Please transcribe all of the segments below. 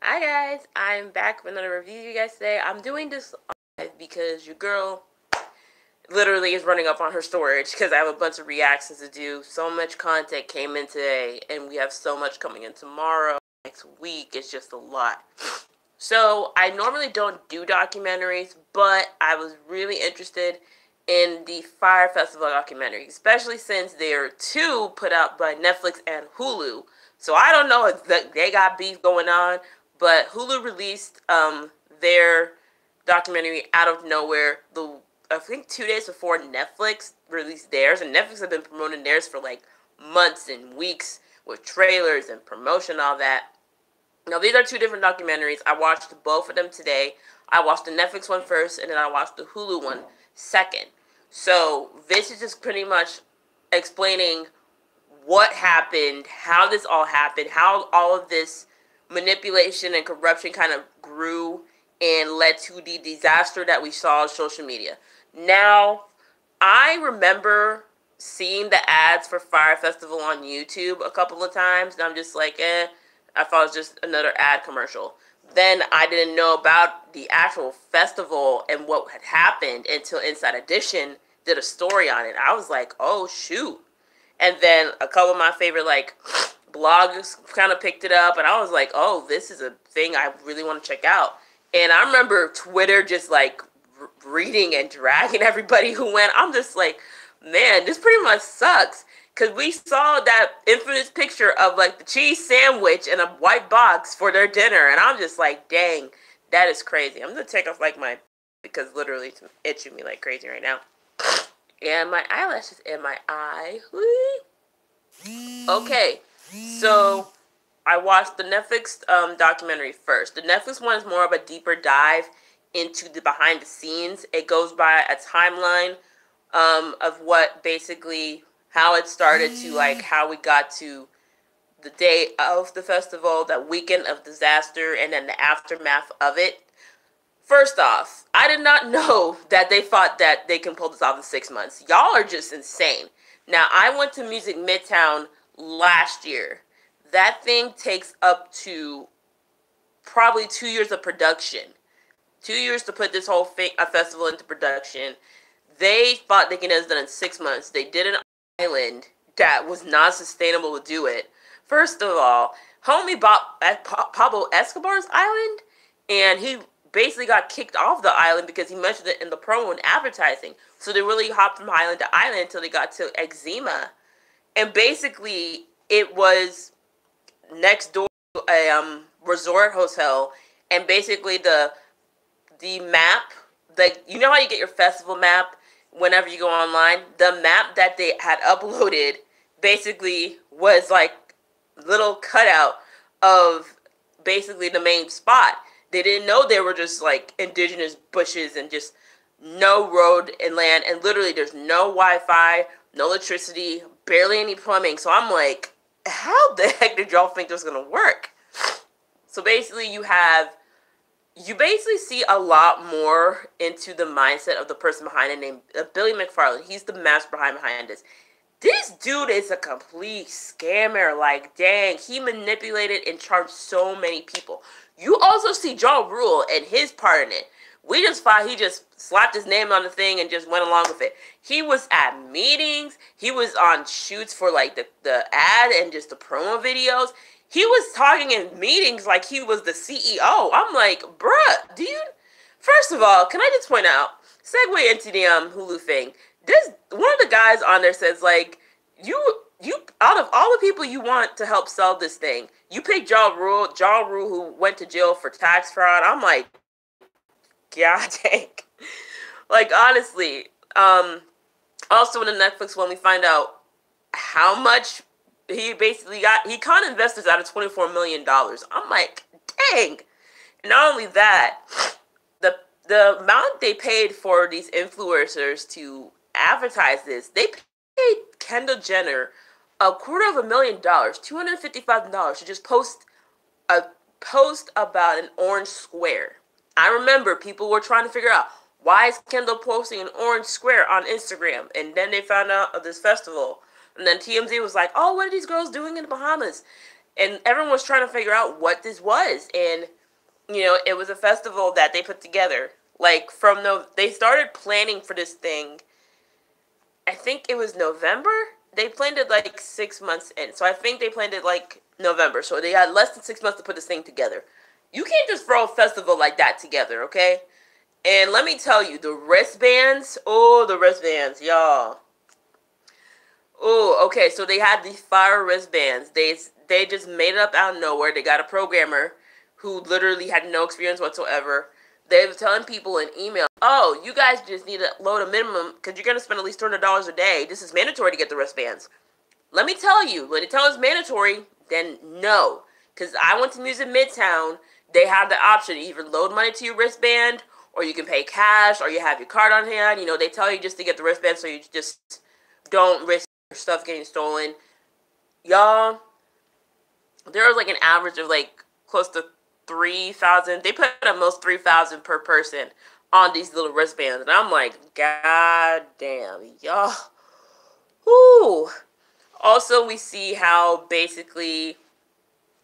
Hi guys, I'm back with another review you guys today. I'm doing this because your girl literally is running up on her storage because I have a bunch of reactions to do. So much content came in today and we have so much coming in tomorrow, next week. It's just a lot. So I normally don't do documentaries, but I was really interested in the Fyre Festival documentary, especially since there are two put out by Netflix and Hulu. So I don't know if they got beef going on, but Hulu released their documentary out of nowhere. I think 2 days before Netflix released theirs, and Netflix have been promoting theirs for like months and weeks with trailers and promotion, all that. Now, these are two different documentaries. I watched both of them today. I watched the Netflix one first, and then I watched the Hulu one second. So this is just pretty much explaining what happened, how this all happened, how all of this manipulation and corruption kind of grew and led to the disaster that we saw on social media. Now, I remember seeing the ads for Fyre Festival on YouTube a couple of times, and I'm just like, I thought it was just another ad commercial. Then I didn't know about the actual festival and what had happened until Inside Edition did a story on it. I was like, oh, shoot. And then a couple of my favorite, blogs kind of picked it up, and I was like, oh, this is a thing I really want to check out. And I remember Twitter just, reading and dragging everybody who went. I'm just like, man, this pretty much sucks. Because we saw that infamous picture of, the cheese sandwich in a white box for their dinner, and I'm just like, dang, that is crazy. I'm going to take off, because literally it's itching me like crazy right now. And my eyelashes and my eye. Okay, so I watched the Netflix documentary first. The Netflix one is more of a deeper dive into the behind the scenes. It goes by a timeline of what basically, how it started to how we got to the day of the festival, that weekend of disaster, and then the aftermath of it. First off, I did not know that they thought that they can pull this off in 6 months. Y'all are just insane. Now, I went to Music Midtown last year. That thing takes up to probably 2 years of production. 2 years to put this whole festival into production. They thought they could get it done in 6 months. They did an island that was not sustainable to do it. First of all, homie bought at Pablo Escobar's island, and he basically got kicked off the island because he mentioned it in the promo and advertising. So they really hopped from island to island until they got to Exima. And basically, it was next door to a resort hotel. And basically, the map, you know how you get your festival map whenever you go online? The map that they had uploaded basically was little cutout of basically the main spot. They didn't know they were just indigenous bushes and just no road and land, and literally there's no Wi-Fi, no electricity, barely any plumbing. So I'm like, how the heck did y'all think this was gonna work? So basically you basically see a lot more into the mindset of the person behind it, named Billy McFarland. He's the mastermind behind this. This dude is a complete scammer. Dang, he manipulated and charged so many people. You also see Ja Rule and his part in it. We just thought he just slapped his name on the thing and just went along with it. He was at meetings. He was on shoots for the ad and just the promo videos. He was talking in meetings like he was the CEO. I'm like, bruh, dude. First of all, can I just point out, segue into the Hulu thing. One of the guys on there says, you out of all the people you want to help sell this thing, you picked Ja Rule, who went to jail for tax fraud. I'm like, God dang. Honestly. Also in the Netflix one, we find out how much he basically got. He conned investors out of $24 million. I'm like, dang. Not only that, the amount they paid for these influencers to advertise this, they paid Kendall Jenner $250,000, $255 to just post a post about an orange square. I remember people were trying to figure out, why is Kendall posting an orange square on Instagram? And then they found out of this festival. And then TMZ was like, oh, what are these girls doing in the Bahamas? And everyone was trying to figure out what this was. And it was a festival that they put together. Like, they started planning for this thing, I think it was November. They planned it like 6 months in. So I think they planned it like November. So they had less than 6 months to put this thing together. You can't just throw a festival like that together, okay? And let me tell you, the wristbands, y'all. Oh, okay, so they had these Fyre wristbands. They just made it up out of nowhere. They got a programmer who literally had no experience whatsoever. They were telling people in email, oh, you guys just need to load a minimum because you're going to spend at least $200 a day. This is mandatory to get the wristbands. Let me tell you, when they tell us mandatory, then no. Because I went to Music Midtown. They have the option to either load money to your wristband, or you can pay cash, or you have your card on hand. They tell you just to get the wristband so you just don't risk your stuff getting stolen. Y'all, there was like an average of like close to 3,000. They put at most 3,000 per person on these little wristbands. And I'm like, God damn, y'all. Whoo. Also, we see how basically,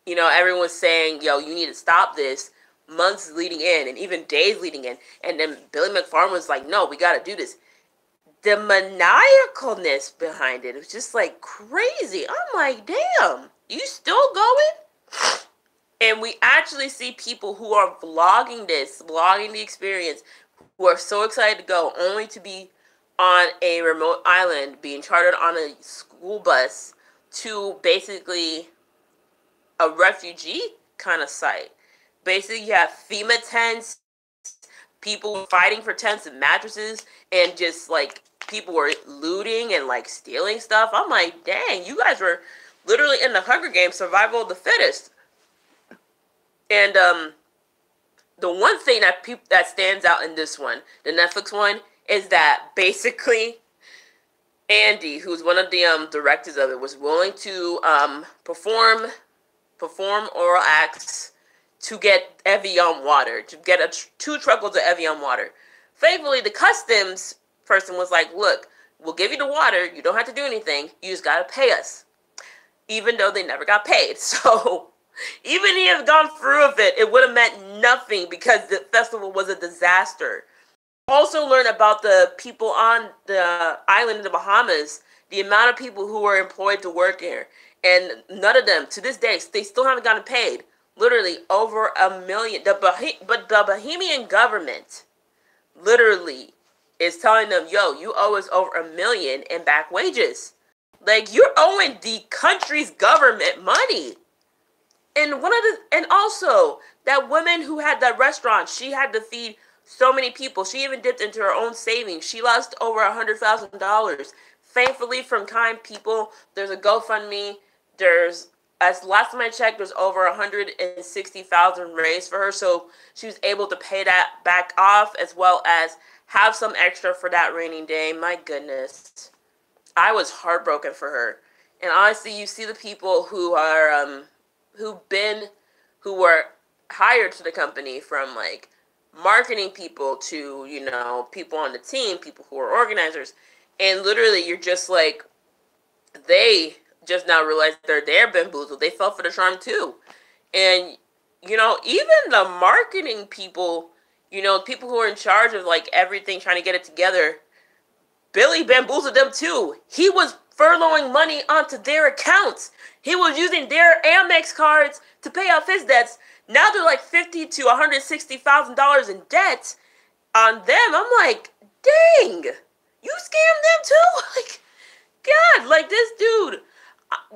everyone's saying, yo, you need to stop this months leading in and even days leading in. And then Billy McFarland was like, no, we got to do this. The maniacalness behind it was just like crazy. I'm like, damn, you still going? And we actually see people who are vlogging the experience, who are so excited to go, only to be on a remote island, being chartered on a school bus to basically a refugee kind of site. Basically, you have FEMA tents, people fighting for tents and mattresses, and just like people were looting and like stealing stuff. I'm like, dang, you guys were literally in the Hunger Games, survival of the fittest. And the one thing that stands out in this one, the Netflix one, is that basically Andy, who's one of the directors of it, was willing to perform oral acts to get Evian water, to get 2 truckloads of Evian water. Thankfully, the customs person was like, look, we'll give you the water. You don't have to do anything. You just got to pay us. Even though they never got paid. So even if he had gone through with it, it would have meant nothing because the festival was a disaster. Also learned about the people on the island in the Bahamas, the amount of people who were employed to work there. And none of them, to this day, they still haven't gotten paid. Literally over 1 million. But the Bahamian government literally is telling them, yo, you owe us over 1 million in back wages. Like, you're owing the country's government money. And also, that woman who had that restaurant, she had to feed so many people. She even dipped into her own savings. She lost over $100,000. Thankfully, from kind people, there's a GoFundMe. As last time I checked, there's over $160,000 raised for her. So she was able to pay that back off, as well as have some extra for that rainy day. My goodness. I was heartbroken for her. And honestly, you see the people who are, who were hired to the company, from like marketing people to, people on the team, people who are organizers. And literally, you're just like, they just now realized they're bamboozled. They fell for the charm too. And, even the marketing people, people who are in charge of like everything, trying to get it together, Billy bamboozled them too. He was furloughing money onto their accounts. He was using their Amex cards to pay off his debts. Now they're like $50,000 to $160,000 in debt on them. I'm like, dang, you scammed them too? Like, God, like this dude,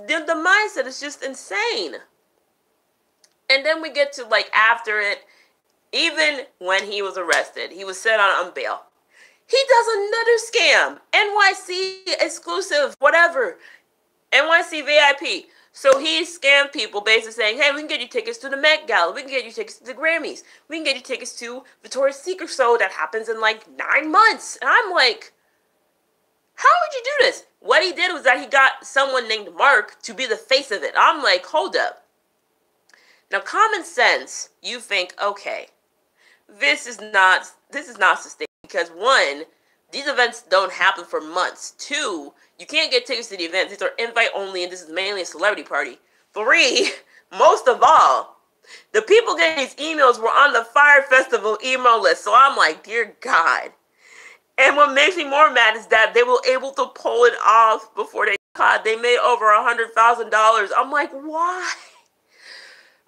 the mindset is just insane. And then we get to like after it, even when he was arrested, he was set on bail. He does another scam. NYC exclusive, whatever. NYC VIP. So he scammed people basically saying, hey, we can get you tickets to the Met Gala. We can get you tickets to the Grammys. We can get you tickets to Victoria's Secret show that happens in like 9 months. And I'm like, how would you do this? What he did was that he got someone named Mark to be the face of it. I'm like, hold up. Now, common sense, you think, okay, this is not sustainable. Because 1, these events don't happen for months. 2, you can't get tickets to the events. These are invite only, and this is mainly a celebrity party. 3, most of all, The people getting these emails were on the Fyre Festival email list. So I'm like, dear God. And what makes me more mad is that they were able to pull it off before they caught. They made over $100,000. I'm like, why?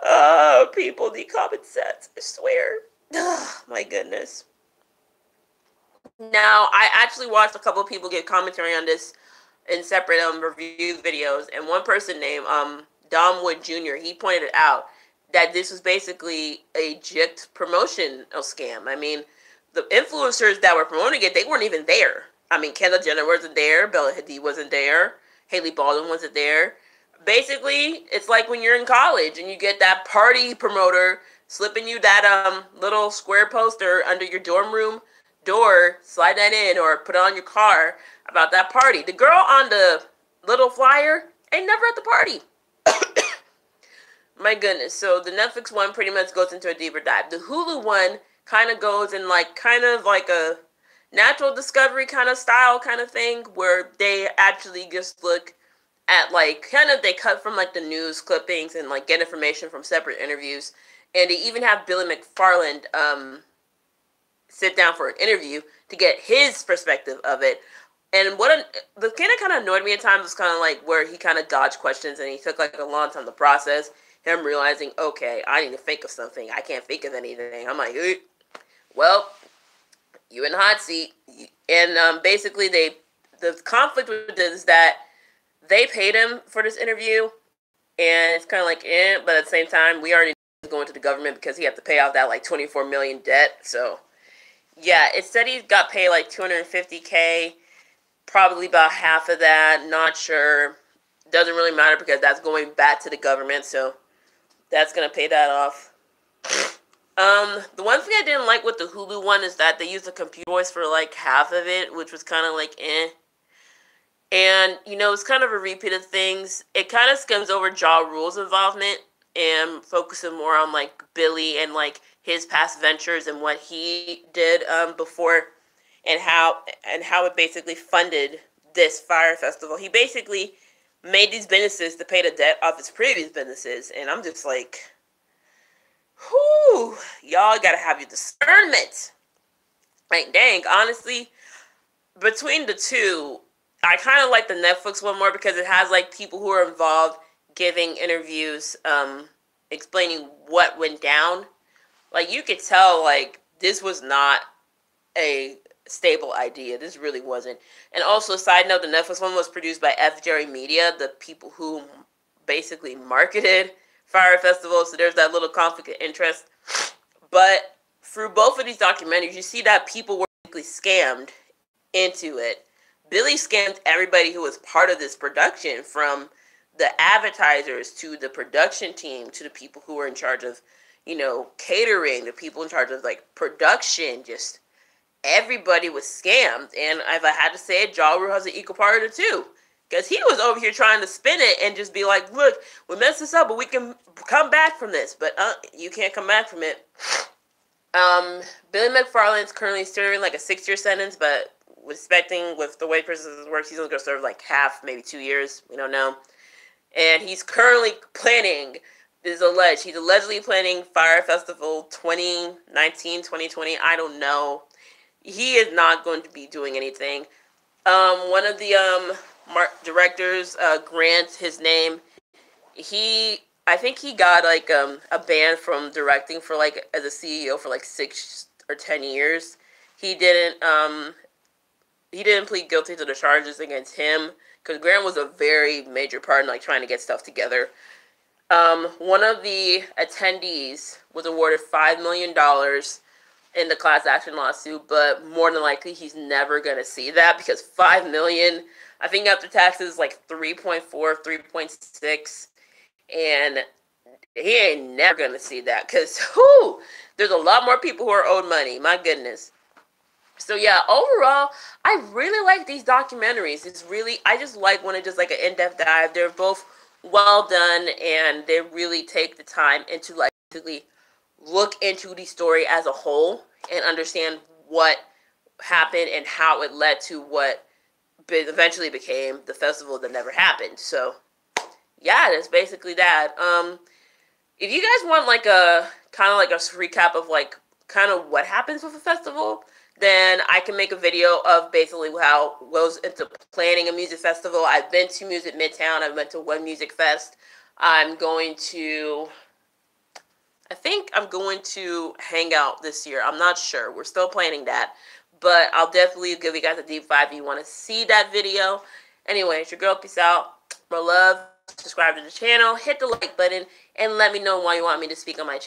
Oh, people need common sense. I swear. Oh, my goodness. Now, I actually watched a couple of people give commentary on this in separate review videos, and one person named Dom Wood Jr., he pointed it out that this was basically a jicked promotional scam. I mean, the influencers that were promoting it, they weren't even there. I mean, Kendall Jenner wasn't there, Bella Hadid wasn't there, Haley Baldwin wasn't there. Basically, it's like when you're in college and you get that party promoter slipping you that little square poster under your dorm room door, slide that in or put it on your car about that party. The girl on the little flyer ain't never at the party. My goodness. So the Netflix one pretty much goes into a deeper dive. The Hulu one kind of goes in kind of like a natural discovery kind of style kind of thing, where they actually just look at they cut from the news clippings and get information from separate interviews. And they even have Billy McFarland sit down for an interview to get his perspective of it. And the thing that kind of annoyed me at times was kind of where he kind of dodged questions and he took a long time to process. Him realizing, okay, I need to think of something. I can't think of anything. I'm like, well, you in the hot seat. And basically, the conflict with this is that they paid him for this interview, and it's kind of but at the same time, we already know he's going to the government because he had to pay off that $24 million debt. So, yeah, it said he got paid $250K, probably about half of that. Not sure. Doesn't really matter because that's going back to the government. So that's going to pay that off. The one thing I didn't like with the Hulu one is that they used the computer voice for half of it, which was kind of eh. And, it's kind of a repeat of things. It kind of skims over Ja Rule's involvement and focuses more on Billy and his past ventures and what he did before and how it basically funded this Fyre Festival. He basically made these businesses to pay the debt of his previous businesses, and I'm just whew, y'all gotta have your discernment. Dang, honestly, between the two, I kind of like the Netflix one more because it has people who are involved giving interviews, explaining what went down. You could tell this was not a stable idea. This really wasn't. And also, side note, the Netflix one was produced by F. Jerry Media, the people who basically marketed Fyre Festival. So there's that little conflict of interest. But through both of these documentaries, you see that people were basically scammed into it. Billy scammed everybody who was part of this production, from the advertisers to the production team to the people who were in charge of, catering, the people in charge of production. Just everybody was scammed. And if I had to say it, Ja Rule has an equal part of it too. Because he was over here trying to spin it and just be like, look, we messed this up, but we can come back from this. But you can't come back from it. Billy McFarland's currently serving a 6-year sentence, but expecting with the way prisons works, he's only going to serve half, maybe 2 years. We don't know. And he's currently planning, he's allegedly planning Fyre Festival 2019, 2020. I don't know. He is not going to be doing anything. One of the directors, Grant, his name, I think he got a ban from directing for as a CEO for 6 or 10 years. He didn't plead guilty to the charges against him because Grant was a very major part in trying to get stuff together. One of the attendees was awarded $5 million in the class action lawsuit, but more than likely he's never going to see that because $5 million, I think after taxes, 3.4, 3.6, and he ain't never going to see that because there's a lot more people who are owed money. My goodness. So yeah, overall, I really like these documentaries. I just like when it's just an in-depth dive. They're both well done, and they really take the time into basically look into the story as a whole and understand what happened and how it led to what eventually became the festival that never happened. So yeah, that's basically that. if you guys want like a kind of like a recap of like kind of what happens with a festival, then I can make a video of basically how goes into planning a music festival. I've been to Music Midtown. I've been to one music fest. I'm going to, I think I'm going to hang out this year. I'm not sure. We're still planning that. But I'll definitely give you guys a deep dive if you want to see that video. Anyway, it's your girl. Peace out. More love. Subscribe to the channel. Hit the like button. And let me know why you want me to speak on my channel.